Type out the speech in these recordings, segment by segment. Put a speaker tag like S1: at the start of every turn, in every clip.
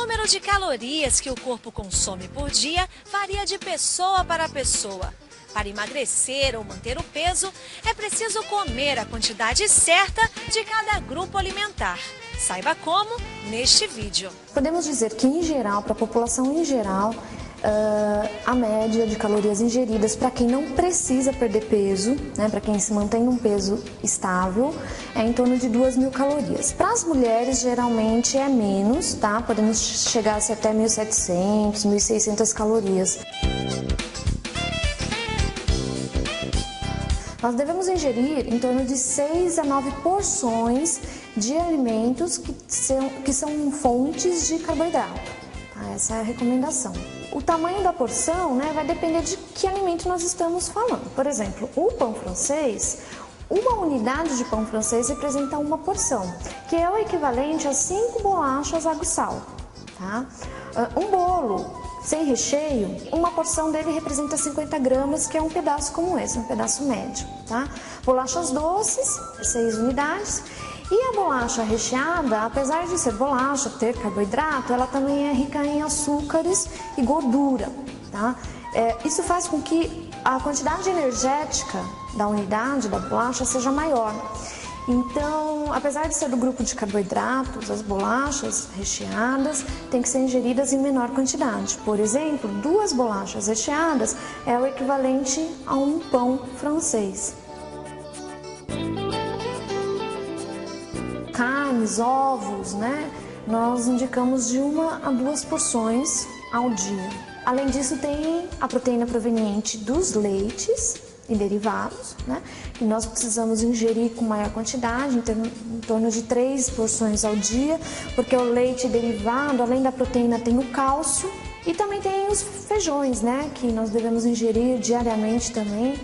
S1: número de calorias que o corpo consome por dia varia de pessoa para pessoa. Para emagrecer ou manter o peso, é preciso comer a quantidade certa de cada grupo alimentar. Saiba como neste vídeo.
S2: Podemos dizer que, em geral, para a população em geral, a média de calorias ingeridas para quem não precisa perder peso, né, para quem se mantém num peso estável, é em torno de 2.000 calorias. Para as mulheres, geralmente é menos, tá? Podemos chegar até 1.700, 1.600 calorias. Nós devemos ingerir em torno de 6 a 9 porções de alimentos que são fontes de carboidrato. Tá? Essa é a recomendação. O tamanho da porção, né, vai depender de que alimento nós estamos falando. Por exemplo, o pão francês, uma unidade de pão francês representa uma porção, que é o equivalente a 5 bolachas água e sal. Tá? Um bolo sem recheio, uma porção dele representa 50 gramas, que é um pedaço como esse, um pedaço médio, tá? Bolachas doces, 6 unidades. E a bolacha recheada, apesar de ser bolacha, ter carboidrato, ela também é rica em açúcares e gordura, tá? Isso faz com que a quantidade energética da unidade da bolacha seja maior. Então, apesar de ser do grupo de carboidratos, as bolachas recheadas têm que ser ingeridas em menor quantidade. Por exemplo, 2 bolachas recheadas é o equivalente a um pão francês. Carnes, ovos, né? Nós indicamos de 1 a 2 porções ao dia. Além disso, tem a proteína proveniente dos leites e derivados, né? E nós precisamos ingerir com maior quantidade, em torno de 3 porções ao dia, porque o leite derivado, além da proteína, tem o cálcio e também tem os feijões, né? Que nós devemos ingerir diariamente também.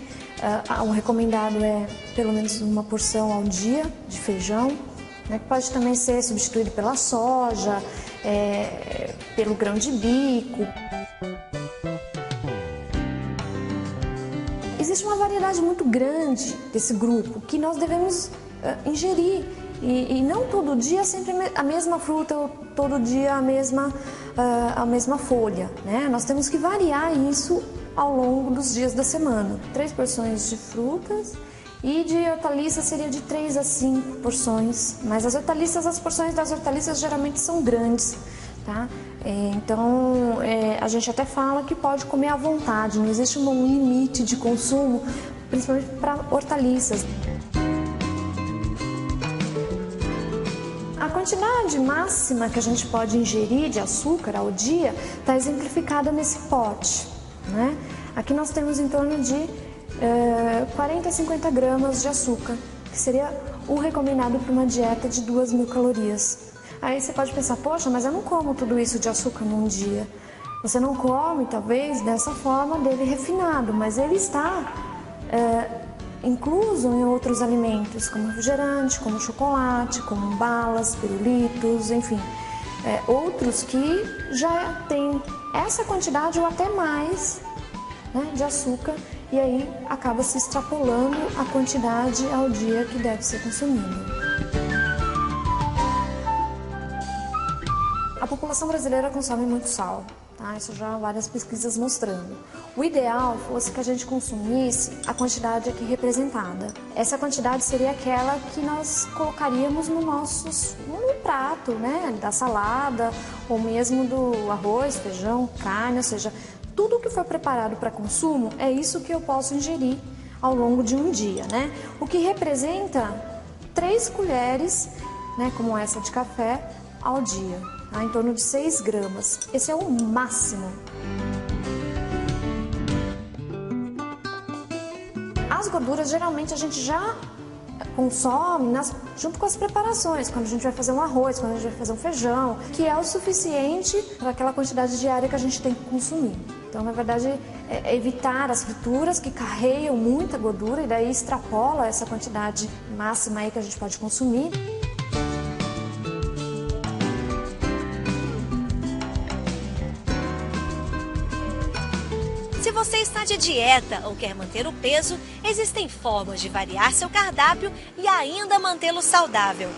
S2: O recomendado é pelo menos 1 porção ao dia de feijão, né? Que pode também ser substituído pela soja, pelo grão de bico. Existe uma variedade muito grande desse grupo que nós devemos ingerir e não todo dia sempre a mesma fruta ou todo dia a mesma folha, né? Nós temos que variar isso ao longo dos dias da semana. 3 porções de frutas e de hortaliças seria de 3 a 5 porções, mas as porções das hortaliças geralmente são grandes, tá? Então, a gente até fala que pode comer à vontade, não existe um limite de consumo, principalmente para hortaliças. A quantidade máxima que a gente pode ingerir de açúcar ao dia está exemplificada nesse pote, né? Aqui nós temos em torno de 40 a 50 gramas de açúcar, que seria o recomendado para uma dieta de 2.000 calorias. Aí você pode pensar, poxa, mas eu não como tudo isso de açúcar num dia. Você não come, talvez, dessa forma dele refinado, mas ele está incluso em outros alimentos, como refrigerante, como chocolate, como balas, pirulitos, enfim. Outros que já têm essa quantidade ou até mais, né, de açúcar, e aí acaba se extrapolando a quantidade ao dia que deve ser consumida. A população brasileira consome muito sal, tá? Isso já há várias pesquisas mostrando. O ideal fosse que a gente consumisse a quantidade aqui representada. Essa quantidade seria aquela que nós colocaríamos no prato, né? Da salada ou mesmo do arroz, feijão, carne, ou seja, tudo que for preparado para consumo é isso que eu posso ingerir ao longo de um dia, né? O que representa 3 colheres, né, como essa de café, ao dia. Em torno de 6 gramas. Esse é o máximo. As gorduras, geralmente, a gente já consome junto com as preparações, quando a gente vai fazer um arroz, quando a gente vai fazer um feijão, que é o suficiente para aquela quantidade diária que a gente tem que consumir. Então, na verdade, é evitar as frituras que carregam muita gordura e daí extrapola essa quantidade máxima aí que a gente pode consumir.
S1: Se você está de dieta ou quer manter o peso, existem formas de variar seu cardápio e ainda mantê-lo saudável.